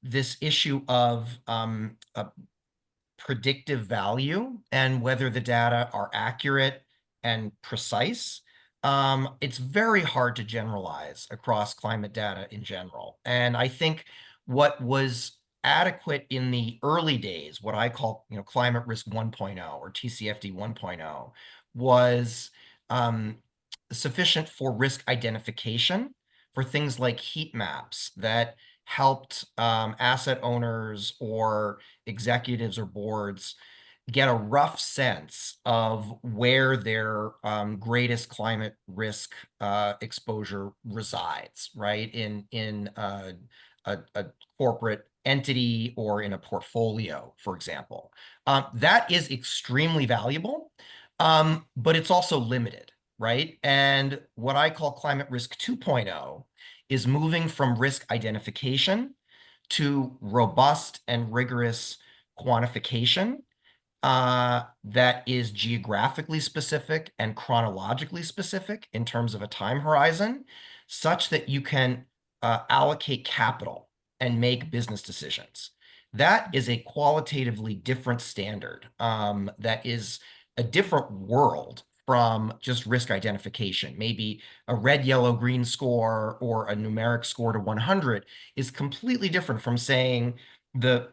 this issue of predictive value and whether the data are accurate and precise. It's very hard to generalize across climate data in general. And I think what was adequate in the early days, what I call climate risk 1.0 or TCFD 1.0, was sufficient for risk identification for things like heat maps that helped asset owners or executives or boards get a rough sense of where their greatest climate risk exposure resides, right? In a corporate entity or in a portfolio, for example. That is extremely valuable, but it's also limited, right? And what I call climate risk 2.0 is moving from risk identification to robust and rigorous quantification that is geographically specific and chronologically specific in terms of a time horizon, such that you can allocate capital and make business decisions. That is a qualitatively different standard. That is a different world from just risk identification. Maybe a red, yellow, green score or a numeric score to 100 is completely different from saying the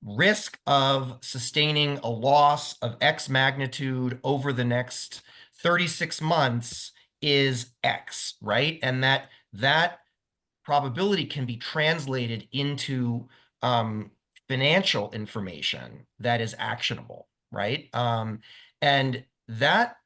risk of sustaining a loss of X magnitude over the next 36 months is X, right? And that probability can be translated into financial information that is actionable, right? And that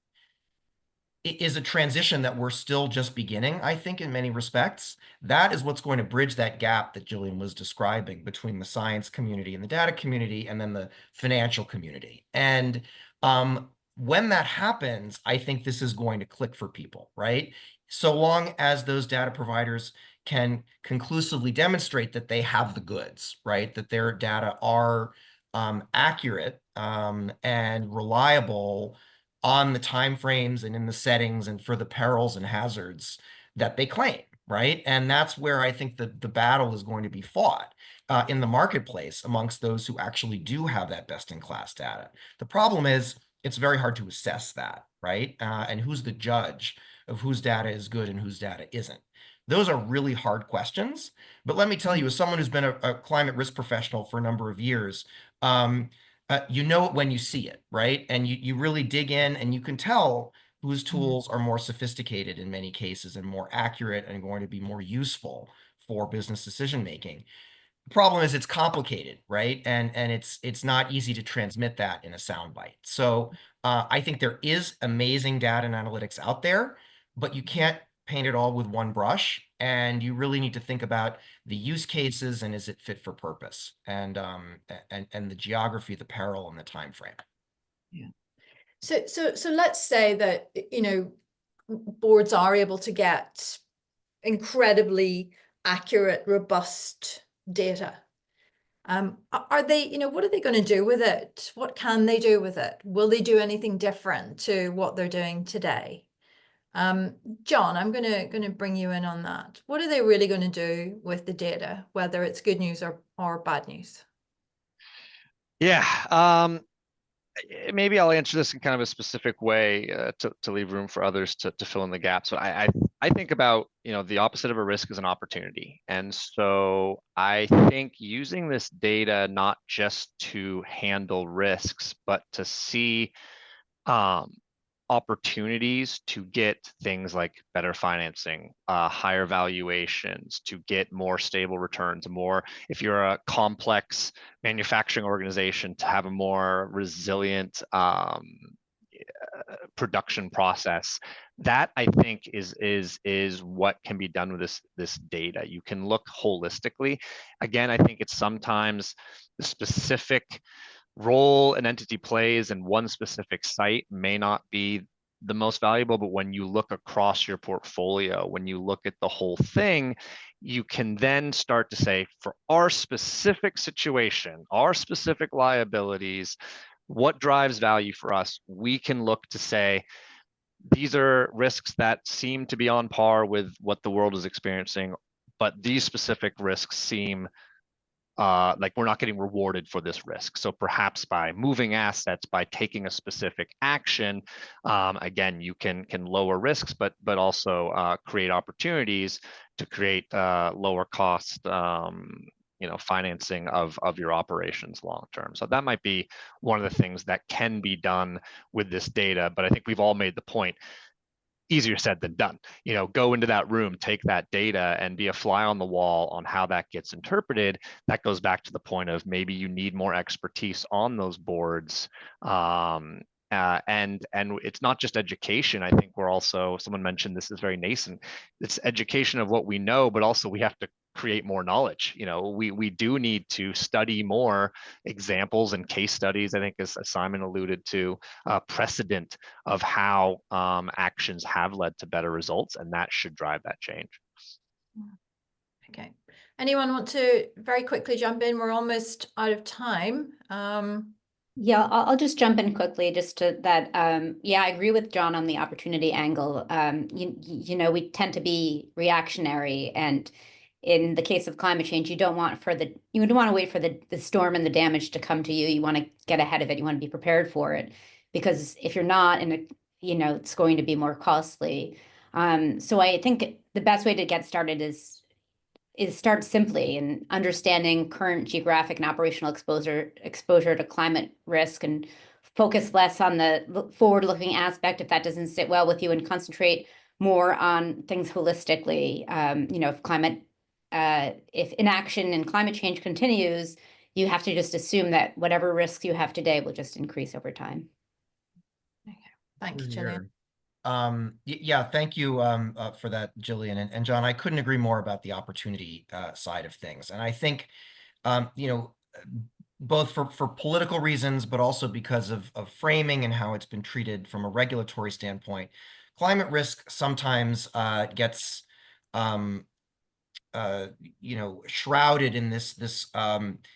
is a transition that we're still just beginning, I think, in many respects. That is what's going to bridge that gap that Gillian was describing between the science community and the data community and then the financial community. And when that happens, I think this is going to click for people, right? so long as those data providers can conclusively demonstrate that they have the goods, right? That their data are accurate and reliable on the timeframes and in the settings and for the perils and hazards that they claim, right? And that's where I think the battle is going to be fought in the marketplace amongst those who actually do have that best-in-class data. The problem is it's very hard to assess that, right? And who's the judge of whose data is good and whose data isn't? Those are really hard questions. But let me tell you, as someone who's been a climate risk professional for a number of years, you know it when you see it, right? And you really dig in and you can tell whose tools are more sophisticated in many cases and more accurate and going to be more useful for business decision making. The problem is it's complicated, right? And it's not easy to transmit that in a soundbite. So I think there is amazing data and analytics out there, but you can't paint it all with one brush. And you really need to think about the use cases and is it fit for purpose, and the geography, the peril, and the time frame. Yeah. So let's say that, you know, boards are able to get incredibly accurate, robust data. Are they, you know, what are they going to do with it? What can they do with it? Will they do anything different to what they're doing today? John, I'm gonna bring you in on that. What are they really going to do with the data, whether it's good news or bad news? Yeah, maybe I'll answer this in kind of a specific way to leave room for others to fill in the gaps. But I think about, you know, the opposite of a risk is an opportunity. And so I think using this data not just to handle risks, but to see opportunities to get things like better financing, higher valuations, to get more stable returns, more, if you're a complex manufacturing organization, to have a more resilient production process. That, I think, is what can be done with this data. You can look holistically. Again, I think it's sometimes the specific role an entity plays in one specific site may not be the most valuable, but when you look across your portfolio, when you look at the whole thing, you can then start to say, for our specific situation, our specific liabilities, what drives value for us? We can look to say, these are risks that seem to be on par with what the world is experiencing, but these specific risks seem like we're not getting rewarded for this risk. So perhaps by moving assets, by taking a specific action, again, you can lower risks, but also create opportunities to create lower cost, you know, financing of your operations long term. So that might be one of the things that can be done with this data. But I think we've all made the point, easier said than done. You know, go into that room, take that data, and be a fly on the wall on how that gets interpreted. That goes back to the point of maybe you need more expertise on those boards. And it's not just education. I think we're also, someone mentioned this is very nascent. It's education of what we know, but also we have to create more knowledge. You know, we do need to study more examples and case studies. I think, as Simon alluded to, precedent of how actions have led to better results, and that should drive that change. Okay. Anyone want to very quickly jump in? We're almost out of time. Yeah, I'll just jump in quickly just to that. Yeah, I agree with John on the opportunity angle. You know, we tend to be reactionary, and in the case of climate change, you don't want to wait for the storm and the damage to come to you. You want to get ahead of it. You want to be prepared for it, because if you're not, you know, it's going to be more costly. So I think the best way to get started is start simply in understanding current geographic and operational exposure to climate risk, and focus less on the forward-looking aspect if that doesn't sit well with you, and concentrate more on things holistically. You know, if inaction and climate change continues, you have to just assume that whatever risks you have today will just increase over time. Okay. Thank you, Gillian. Yeah, thank you for that, Gillian. And John, I couldn't agree more about the opportunity side of things. And I think, you know, both for political reasons, but also because of framing and how it's been treated from a regulatory standpoint, climate risk sometimes gets shrouded in this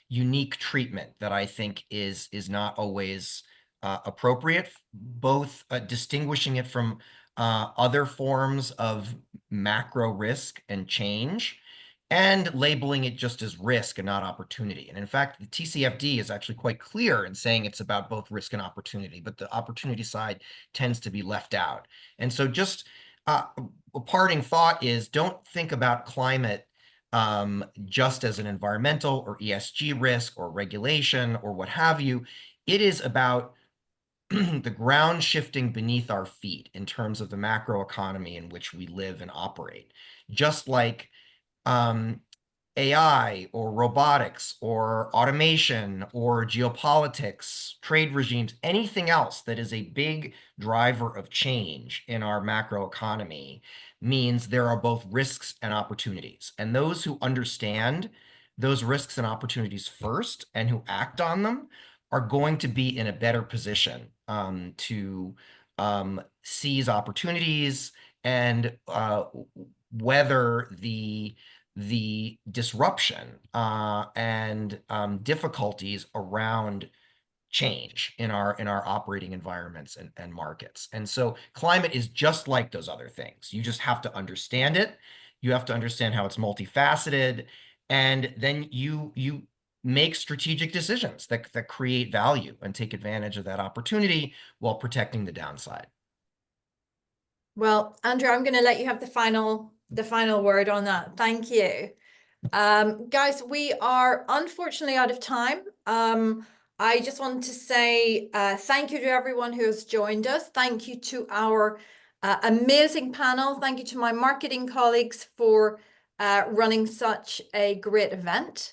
unique treatment that I think is not always appropriate, both distinguishing it from other forms of macro risk and change, and labeling it just as risk and not opportunity. And in fact, the TCFD is actually quite clear in saying it's about both risk and opportunity, but the opportunity side tends to be left out. And so just a parting thought is, don't think about climate just as an environmental or ESG risk or regulation or what have you. It is about the ground shifting beneath our feet in terms of the macro economy in which we live and operate. Just like AI or robotics or automation or geopolitics, trade regimes, anything else that is a big driver of change in our macro economy means there are both risks and opportunities. And those who understand those risks and opportunities first and who act on them are going to be in a better position to seize opportunities and weather the disruption and difficulties around change in our operating environments and markets. And so climate is just like those other things. You just have to understand it. You have to understand how it's multifaceted, and then you make strategic decisions that create value and take advantage of that opportunity while protecting the downside. Well, Andrew, I'm going to let you have the final word on that. Thank you. Guys, we are unfortunately out of time. I just want to say thank you to everyone who has joined us. Thank you to our amazing panel. Thank you to my marketing colleagues for running such a great event.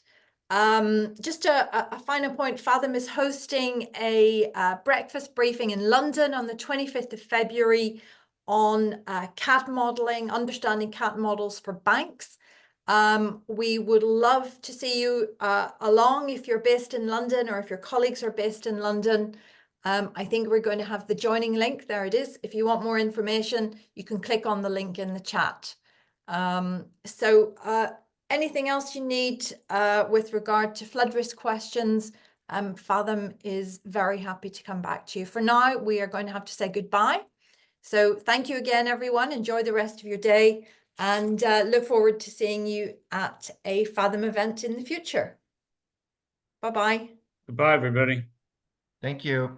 Just a final point, Fathom is hosting a breakfast briefing in London on the 25th of February on CAT modeling, understanding CAT models for banks. We would love to see you along if you're based in London or if your colleagues are based in London. I think we're going to have the joining link. There it is. If you want more information, you can click on the link in the chat. Anything else you need with regard to flood risk questions, Fathom is very happy to come back to you. For now, we are going to have to say goodbye. So thank you again, everyone. Enjoy the rest of your day, and look forward to seeing you at a Fathom event in the future. Bye-bye. Goodbye, everybody. Thank you.